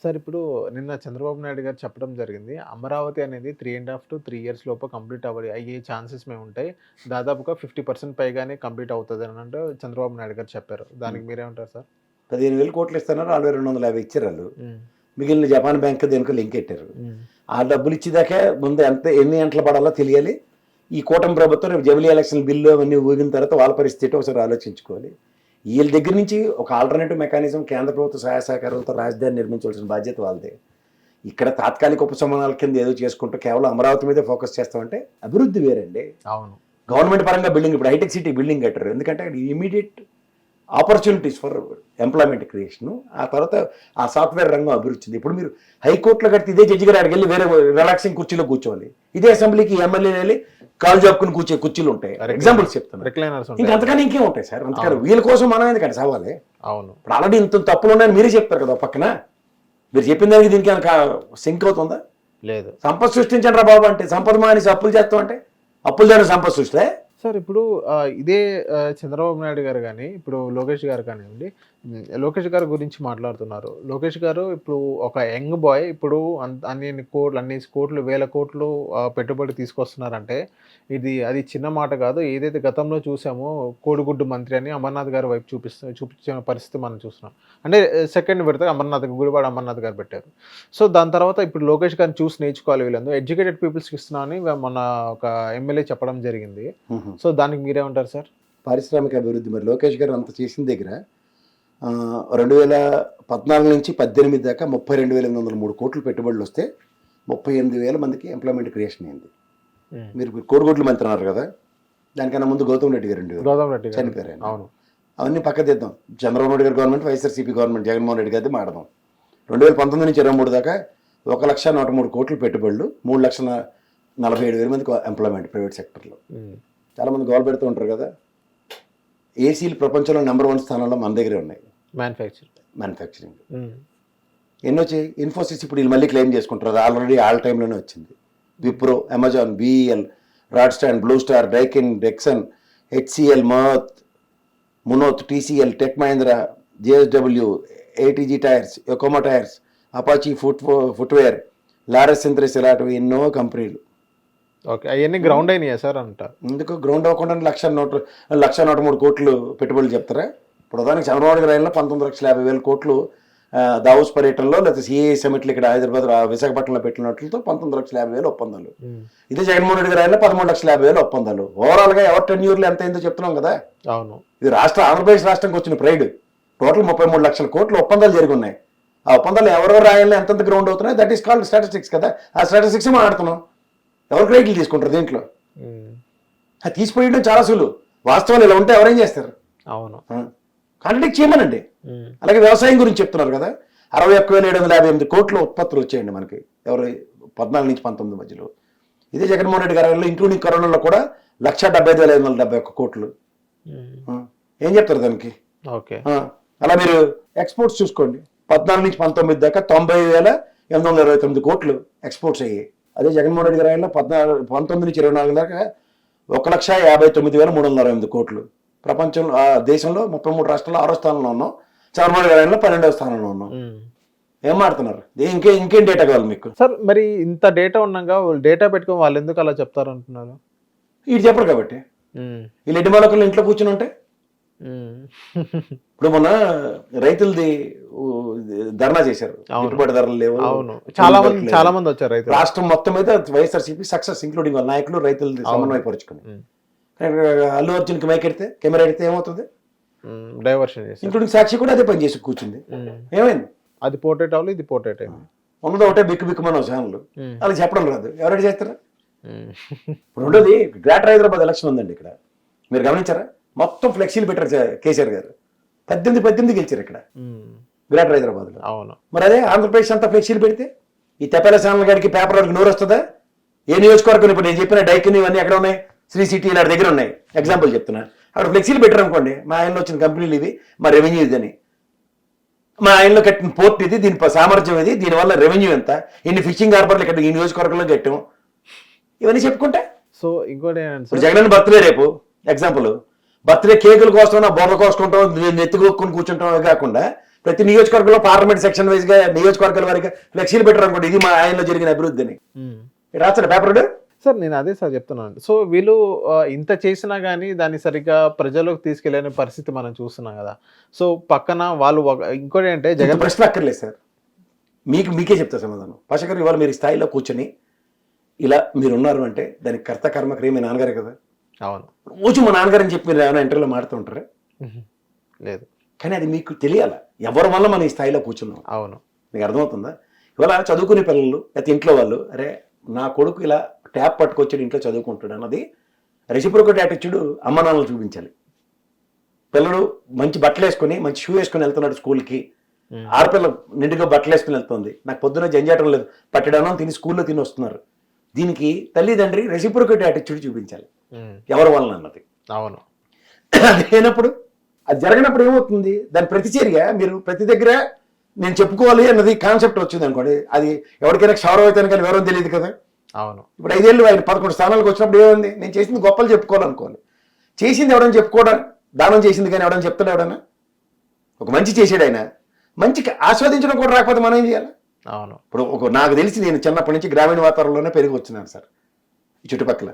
Sir ఇప్పుడు నిన్న చంద్రబాబు నాయుడు గారు చెప్పడం జరిగింది. అమరావతి అనేది 3.5 to 3 ఇయర్స్ లోపు కంప్లీట్ అయ్యే ఛాన్సెస్ మేముంటాయి. దాదాపుగా 50% పైగానే కంప్లీట్ అవుతదనంటూ చంద్రబాబు నాయుడు గారు చెప్పారు. దానికి మీరేమంటారు సార్? 15,000 కోట్లు ఇస్తున్నారు, 4,250 ఇచ్చారు వాళ్ళు. హ్మ్. మిగిలిన జపాన్ బ్యాంక్ దేనికో లింక్ పెట్టారు. హ్మ్. ఆ డబ్బులు ఇచ్చేదాకా ముందు ఎన్ని గంటలు పడాలో తెలియాలి. ఈ కూటమి ప్రభుత్వం రేపు జమిలీ ఎలక్షన్ బిల్లు అవన్నీ ఊగిన తర్వాత వాళ్ళ పరిస్థితి ఒకసారి ఆలోచించుకోవాలి. వీళ్ళ దగ్గర నుంచి ఒక ఆల్టర్నేటివ్ మెకానిజం కేంద్ర ప్రభుత్వ సహాయ సహకారాలతో రాజధాని నిర్మించవలసిన బాధ్యత వాళ్ళదే. ఇక్కడ తాత్కాలిక ఉపశమనాల కింద ఏదో చేసుకుంటూ కేవలం అమరావతి మీదే ఫోకస్ చేస్తామంటే అభివృద్ధి వేరండి. అవును. గవర్నమెంట్ పరంగా బిల్డింగ్ ఇప్పుడు హైటెక్ సిటీ బిల్డింగ్ కట్టారు, ఎందుకంటే అక్కడ immediate opportunities for employment creation. ఆ తర్వాత ఆ సాఫ్ట్వేర్ రంగం అభివృద్ధి. ఇప్పుడు మీరు హైకోర్టులో కడితే ఇదే జడ్జి గారు అక్కడికి వెళ్ళి వేరే రిలాక్సింగ్ కుర్చీలో కూర్చోవాలి. ఇదే అసెంబ్లీకి ఎమ్మెల్యే వెళ్ళి కాలు జాపుకుని కూర్చే కుర్చీలు ఉంటాయి. ఎగ్జాంపుల్స్ చెప్తాను. ఇంకా అంతకన్నా ఇంకేం ఉంటాయి సార్? అంతకాదు వీళ్ళ కోసం మనం ఎందుకంటే సవాలే. అవును. ఇప్పుడు ఆల్రెడీ ఇంత తప్పులు ఉన్నాయని మీరే చెప్తారు కదా పక్కన. మీరు చెప్పిన దానికి దీనికి కనుక సింక్ అవుతుందా? లేదు. సంపద సృష్టించండి రా బాబు అంటే సంపద మానేసి అప్పులు చేస్తాం అంటే అప్పులు దాని సంపద సృష్టి. సార్ ఇప్పుడు ఇదే చంద్రబాబు నాయుడు గారు కానీ ఇప్పుడు లోకేష్ గారు కానివ్వండి, లోకేష్ గారి గురించి మాట్లాడుతున్నారు. లోకేష్ గారు ఇప్పుడు ఒక యంగ్ బాయ్ ఇప్పుడు అన్ని కోట్లు వేల కోట్లు పెట్టుబడి తీసుకొస్తున్నారంటే అది చిన్న మాట కాదు. ఏదైతే గతంలో చూసామో కోడిగుడ్డు మంత్రి అని అమర్నాథ్ గారి వైపు చూపించిన పరిస్థితి మనం చూస్తున్నాం. అంటే సెకండ్ విడత గుడివాడ అమర్నాథ్ గారు పెట్టారు. సో దాని తర్వాత ఇప్పుడు లోకేష్ గారిని చూసి నేర్చుకోవాలి వీళ్ళందరూ. ఎడ్యుకేటెడ్ పీపుల్స్కి ఇస్తున్నామని మన ఒక ఎమ్మెల్యే చెప్పడం జరిగింది. సో దానికి మీరేమంటారు సార్? పారిశ్రామిక అభివృద్ధి మరి లోకేష్ గారు అంత చేసిన దగ్గర 2014 నుంచి 18 దాకా 32,803 కోట్లు పెట్టుబడులు వస్తే 38,000 మందికి ఎంప్లాయ్మెంట్ క్రియేషన్ అయింది. మీరు కోడిగుడ్లు మంత్రి అన్నారు కదా, దానికన్నా ముందు గౌతమ్ రెడ్డి గారు చనిపోయారు. అవును. అవన్నీ పక్క తెద్దాం. చంద్రబాబు నాయుడు గారి గవర్నమెంట్, వైఎస్ఆర్సీపీ గవర్నమెంట్, జగన్మోహన్ రెడ్డి గారిది మాడదాం. 2019 నుంచి 23 దాకా 1,103 కోట్లు పెట్టుబడులు, 3,47,000 మందికి ఎంప్లాయ్మెంట్ ప్రైవేట్ సెక్టర్లో. చాలామంది గోల్ పెడుతూ ఉంటారు కదా, ఏసీలు ప్రపంచంలో నెంబర్ 1 స్థానంలో మన దగ్గరే ఉన్నాయి. మ్యానుఫ్యాక్చరింగ్ ఎన్ని వచ్చాయి? ఇన్ఫోసిస్ ఇప్పుడు వీళ్ళు మళ్ళీ క్లెయిమ్ చేసుకుంటారు, అది ఆల్రెడీ ఆల్ టైంలోనే వచ్చింది. విప్రో, అమెజాన్, BEL, రాడ్స్టాండ్, Blue Star, Daikin, Dixon, HCL, Munoth, TCL, Tech Mahindra, JSW, ATG tyres, Yokohama tyres, Apache footwear, Laurus Synthesis, ఇలాంటివి ఎన్నో కంపెనీలు. ఓకే, అవన్నీ గ్రౌండ్ అయినాయా సార్ అంటారు? ఎందుకు గ్రౌండ్ అవ్వకుండా 1,103 కోట్లు పెట్టుబడులు చెప్తారా? ఇప్పుడు ఉదాహరణకి చంద్రబాబు గారి 19,50,000 కోట్లు దావోస్ పర్యటనలో లేదా CAA సమిట్లు ఇక్కడ హైదరాబాద్ విశాఖపట్నంలో పెట్టినట్లతో 19,50,000 ఒప్పందాలు. ఇదే జగన్మోహన్ రెడ్డి గారి 13,50,000 ఒప్పందాలు. ఓవరాల్గా ఎవరి టెన్యూర్లు ఎంత అయిందో చెప్తున్నాం కదా. అవును. ఇది ఆంధ్రప్రదేశ్ రాష్ట్రంకి వచ్చిన ప్రైడ్. టోటల్ 33 లక్షల కోట్లు ఒప్పందాలు జరిగి ఉన్నాయి. ఆ ఒప్పందాలు ఎవరెవరు రాయాలని ఎంతెంత గ్రౌండ్ అవుతున్నాయి, దట్ ఈస్ కాల్డ్ స్టాటిస్టిక్స్ కదా. ఆ స్టాటిస్టిక్స్ మాట్లాడుతున్నాం. ఎవరు క్రెడిట్లు తీసుకుంటారు దీంట్లో? అది తీసిపోయడం చాలా సులువు. వాస్తవాలు ఇలా ఉంటే ఎవరేం చేస్తారు? అవును, కాంట్రాక్ట్ చేయమనండి. అలాగే వ్యవసాయం గురించి చెప్తున్నారు కదా, 61,758 కోట్ల ఉత్పత్తులు వచ్చాయండి మనకి ఎవరు 14 నుంచి 19 మధ్యలో. ఇదే జగన్మోహన్ రెడ్డి గారి ఇంక్లూడింగ్ కరోనాలో కూడా 1,75,571 కోట్లు. ఏం చెప్తారు దానికి? ఓకే. అలా మీరు ఎక్స్పోర్ట్స్ చూసుకోండి, 14 నుంచి 19 దాకా 90,829 కోట్లు ఎక్స్పోర్ట్స్ అయ్యాయి. అదే జగన్మోహన్ రెడ్డి గారి 19 నుంచి 24 దాకా 1,59,328 కోట్లు. ప్రపంచంలో దేశంలో 33 రాష్ట్రాల్లో 6వ స్థానంలో ఉన్నాం. చంద్రబాబు గారి 12వ స్థానంలో ఉన్నాం. ఏం మాడుతున్నారు? ఇంకేం డేటా కావాలి మీకు? సార్ మరి ఇంత డేటా ఉన్నాగా డేటా పెట్టుకుని వాళ్ళు ఎందుకు అలా చెప్తారు అంటున్నారు? వీడు చెప్పరు కాబట్టి. వీళ్ళు ఎడ్డి మొలకలు ఇంట్లో కూర్చుని ఉంటే ఇప్పుడు మొన్న రైతులది ధర్నా చేశారు, గిట్టుబాటు ధరలు లేవు. చాలా మంది వచ్చారు. రాష్ట్రం మొత్తం మీద వైఎస్ఆర్సీపీ సక్సెస్, ఇంక్లూడింగ్ వాళ్ళ నాయకులు రైతులు సమన్వయపరుచుకుని. అల్లు అర్జున్కి మైక్ ఎడితే, కెమెరా ఎడితే ఏమవుతుంది? డైవర్షన్ చేసి, ఇంక్లూడింగ్ సాక్షి కూడా అదే పని చేసి కూర్చుంది. ఏమైంది? అది పోర్ట్రేట్ అవ్వాలి, ఇది పోర్ట్రేట్ అయింది. ఉన్నది ఒకటే బిక్కుమనో ఛానల్, అలా చెప్పడం రాదు. ఎవరైనా చేస్తారా? ఇప్పుడు ఉండేది గ్రేటర్ హైదరాబాద్ ఎలక్షన్ ఉందండి ఇక్కడ, మీరు గమనించారా? మొత్తం ఫ్లెక్సీలు పెట్టారు కేసీఆర్ గారు. 18 గెలిచారు ఇక్కడ గ్రేటర్ హైదరాబాద్ లో. అవును. మరి అదే ఆంధ్రప్రదేశ్ అంతా ఫ్లెక్సీలు పెడితే ఈ తెప్పల ఛానల్ గారికి పేపర్ వాళ్ళకి నోరు వస్తుందా? ఏ నియోజకవర్గం ఇప్పుడు నేను చెప్పిన డైకిన్ ఇవన్నీ ఎక్కడ ఉన్నాయి? శ్రీ సిటీ ఇలాంటి దగ్గర ఉన్నాయి. ఎగ్జాంపుల్ చెప్తున్నా. అక్కడ ఫ్లెక్సీలు పెట్టారు అనుకోండి, మా ఆయనలో వచ్చిన కంపెనీలు ఇవి, మా రెవెన్యూ ఇదని, మా ఆయనలో కట్టిన పోర్ట్ ఇది, దీని సామర్థ్యం ఇది, దీనివల్ల రెవెన్యూ ఎంత, ఇన్ని ఫిషింగ్ హార్బర్లు ఇక్కడ ఈ నియోజకవర్గంలో కట్టాం, ఇవన్నీ చెప్పుకుంటే. సో ఇంకోటి జగన్ బర్త్డే రేపు ఎగ్జాంపుల్, బర్త్డే కేకుల కోసం బొర్ర కోసుకుంటాం, నెత్తికొక్కుని కూర్చుంటాం కాకుండా ప్రతి నియోజకవర్గంలో పార్లమెంట్ సెక్షన్ వైజ్ గా నియోజకవర్గాల వారిగా ఫ్లెక్సీలు పెట్టారు అనుకోండి, ఇది మా ఆయనలో జరిగిన అభివృద్ధిని రాస్తాడు పేపర్. సార్ నేను అదే సార్ చెప్తున్నాను. సో వీళ్ళు ఇంత చేసినా కానీ దాన్ని సరిగ్గా ప్రజల్లోకి తీసుకెళ్ళని పరిస్థితి మనం చూస్తున్నాం కదా. సో పక్కన వాళ్ళు ఇంకోటి అంటే జగన్ ప్రశ్న అక్కర్లేదు సార్, మీకే చెప్తా సమాధానం. పాషా గారు ఇవాళ మీరు ఈ స్థాయిలో కూర్చొని ఇలా మీరు ఉన్నారు అంటే దానికి కర్త కర్మక్రియ మీ నాన్నగారే కదా. అవును, రోజు మా నాన్నగారని చెప్పి మీరు ఏమైనా ఇంటర్వ్యూలో మాడుతుంటారా? లేదు. కానీ అది మీకు తెలియాల ఎవరి వల్ల మనం ఈ స్థాయిలో కూర్చున్నాం. అవును, మీకు అర్థమవుతుందా? ఇవాళ చదువుకునే పిల్లలు లేకపోతే ఇంట్లో వాళ్ళు, అరే నా కొడుకు ఇలా ట్యాప్ పట్టుకొచ్చాడు ఇంట్లో చదువుకుంటాడు అన్నది రెసిప్రోకేట్ యాటిట్యూడ్ అమ్మ నాన్నలు చూపించాలి. పిల్లలు మంచి బట్టలు వేసుకొని మంచి షూ వేసుకొని వెళ్తున్నాడు స్కూల్కి, ఆడపిల్ల నిండుగా బట్టలు వేసుకుని వెళ్తుంది, నాకు పొద్దున జంజాటం లేదు, పట్టడానం తిని స్కూల్లో తిని వస్తున్నారు. దీనికి తల్లిదండ్రి రెసిప్రోకేట్ యాటిట్యూడ్ చూపించాలి ఎవరి వలన అన్నది. అవును, అది లేనప్పుడు అది జరగనప్పుడు ఏమవుతుంది, దాని ప్రతిచర్య మీరు ప్రతి దగ్గర నేను చెప్పుకోవాలి అన్నది కాన్సెప్ట్ వచ్చింది అనుకోండి, అది ఎవరికైనా క్షౌరవ అవుతాను కానీ వివరం తెలియదు కదా. అవును, ఇప్పుడు 5 ఏళ్ళు ఆయన 11 స్థానాలకు వచ్చినప్పుడు ఏముంది, నేను చేసింది గొప్పలు చెప్పుకోవాలనుకోవాలి. చేసింది ఎవడని చెప్పుకోవడం, దానం చేసింది కానీ ఎవడని చెప్తాడు ఎవడన్నా? ఒక మంచి చేసాడు ఆయన, మంచికి ఆస్వాదించడం కూడా రాకపోతే మనం ఏం చేయాలి? అవును. ఇప్పుడు నాకు తెలిసి నేను చిన్నప్పటి నుంచి గ్రామీణ వాతావరణంలోనే పెరిగి వచ్చినాను సార్. ఈ చుట్టుపక్కల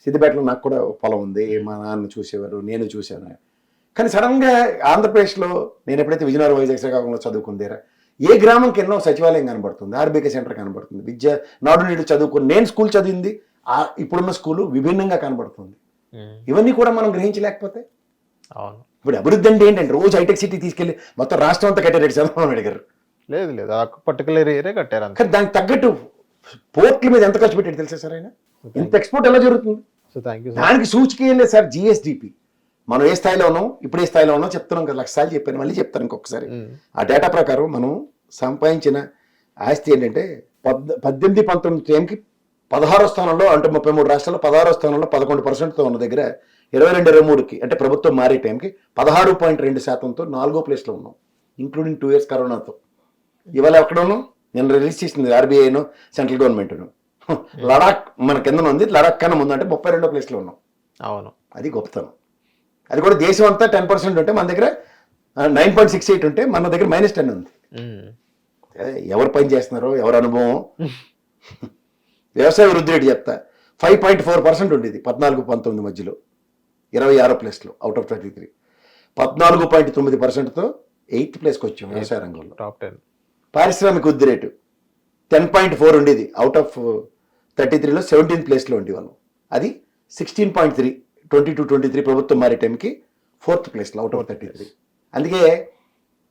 సిద్దిపేటలో నాకు కూడా పొలం ఉంది, మా నాన్న చూసేవారు, నేను చూశాను. కానీ సడన్గా ఆంధ్రప్రదేశ్లో నేను ఎప్పుడైతే విజయనగరం వైజాగ్ శ్రీకాకుళంలో చదువుకుందేరా, ఏ గ్రామంకి ఎన్నో సచివాలయం కనబడుతుంది, ఆర్బీకే సెంటర్ కనబడుతుంది, విద్య నాడు నేడు చదువుకుని నేను స్కూల్ చదివింది ఇప్పుడున్న స్కూలు విభిన్నంగా కనబడుతుంది. ఇవన్నీ కూడా మనం గ్రహించలేకపోతే అవును. ఇప్పుడు అభివృద్ధి అంటే ఏంటంటే రోజు హైటెక్ సిటీ తీసుకెళ్లి మొత్తం రాష్ట్రం అంతా కట్టారు చంద్రబాబు నాయుడు గారు. లేదు లేదు, పర్టికులర్ ఏరియా కట్టారు. కానీ దానికి తగ్గట్టు పోర్ట్ల మీద ఎంత ఖర్చు పెట్టాడు తెలుసా సార్ ఆయన? ఇంత ఎక్స్పోర్ట్ ఎలా జరుగుతుంది? So thank you. దానికి సూచిక ఏం లేదు సార్, జిఎస్డిపి. మనం ఏ స్థాయిలో ఉన్నాం, ఇప్పుడు ఏ స్థాయిలో ఉన్నాం చెప్తున్నాం కదా, 1,00,000 సార్లు చెప్పాను, మళ్ళీ చెప్తాను ఇంకొకసారి. ఆ డేటా ప్రకారం మనం సంపాదించిన ఆస్తి ఏంటంటే 18-19 టైంకి 16వ స్థానంలో, అంటే 33 రాష్ట్రాల్లో 16వ స్థానంలో 11%తో ఉన్న దగ్గర 22-23కి అంటే ప్రభుత్వం మారే టైంకి 16.2%తో 4వ ప్లేస్లో ఉన్నాం, ఇంక్లూడింగ్ 2 years కరోనాతో. ఇవాళ ఎక్కడ ఉన్నాం? నేను రిలీజ్ చేసింది ఆర్బీఐను సెంట్రల్ గవర్నమెంట్ను. లడాక్ మన కింద ఉంది, లడాక్ కన్నా ముందు అంటే 32వ ప్లేస్లో ఉన్నాం. అవును, అది గొప్పతనం. అది కూడా దేశం అంతా 10% ఉంటే మన దగ్గర 9.68 ఉంటే మన దగ్గర -10 ఉంది. ఎవరు పని చేస్తున్నారో ఎవరు అనుభవం. వ్యవసాయ వృద్ధి రేటు చెప్తా, 5.4% ఉండేది 14-19 మధ్యలో, 26వ ప్లేస్లో అవుట్ ఆఫ్ 33. 14.9%తో 8th ప్లేస్కి వచ్చాం వ్యవసాయ రంగంలో. టాప్ 10. పారిశ్రామిక వృద్ధి రేటు 10.4 ఉండేది అవుట్ ఆఫ్ 33లో 17th ప్లేస్లో ఉండేవాళ్ళం. అది 16.3 22-23 ప్రభుత్వం మారే టైంకి 4th ప్లేస్లో అవుట్ ఆఫ్ 33. అందుకే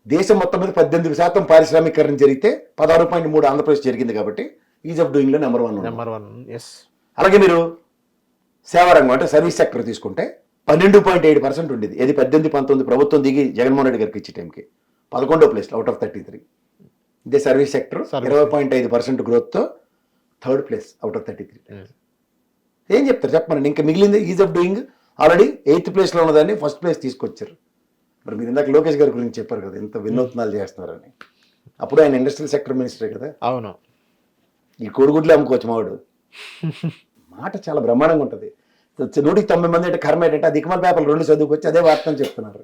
దేశం మొత్తం మీద 18% పారిశ్రామికరణ జరిగితే 16.3 ఆంధ్రప్రదేశ్ జరిగింది కాబట్టి ఈజ్ ఆఫ్ డూయింగ్లో నెంబర్ 1. ఎస్. అలాగే మీరు సేవారంగం అంటే సర్వీస్ సెక్టర్ తీసుకుంటే 12.7% ఉండేది. ఇది 18-19 ప్రభుత్వం దిగి జగన్మోహన్ రెడ్డి గారికి ఇచ్చే టైంకి 11వ ప్లేస్లో అవుట్ ఆఫ్ 33. ఇదే service sector 20.5% గ్రోత్తో 3rd place out of 33. ఏం చెప్తారు చెప్పమని? ఇంకా మిగిలింది is of doing already 8th ప్లేస్లో ఉన్నదాన్ని 1st ప్లేస్ తీసుకొచ్చారు. మరి మీరు ఇందాక లోకేష్ గారి గురించి చెప్పారు కదా, ఎంత వినూత్నాలు చేస్తున్నారని. అప్పుడు ఆయన ఇండస్ట్రియల్ సెక్టర్ మినిస్టరే కదా. అవును. ఈ కోడిగుడ్లు అమ్ముకోవచ్చు మావాడు. మాట చాలా బ్రహ్మాండంగా ఉంటుంది. 190 మంది అంటే కర్మ ఏంటంటే ఆ దిక్మల్ పేపర్లు 2 చదువుకొచ్చి అదే వార్తని చెప్తున్నారు.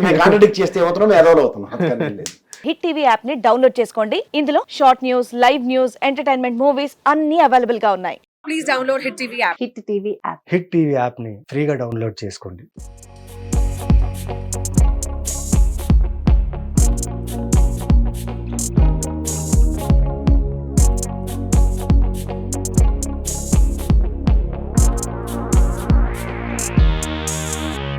మేము కాంట్రడిక్ట్ చేస్తే ఏమవుతున్నాం, ఎదవలు అవుతున్నాం. హిట్ టీవీ యాప్ ని డౌన్లోడ్ చేసుకోండి. ఇందులో short news, live news, entertainment movies అన్ని అవైలబుల్ గా ఉన్నాయి. Please download Hit TV app. Hit TV app. Hit TV యాప్ని ఫ్రీగా డౌన్లోడ్ చేసుకోండి.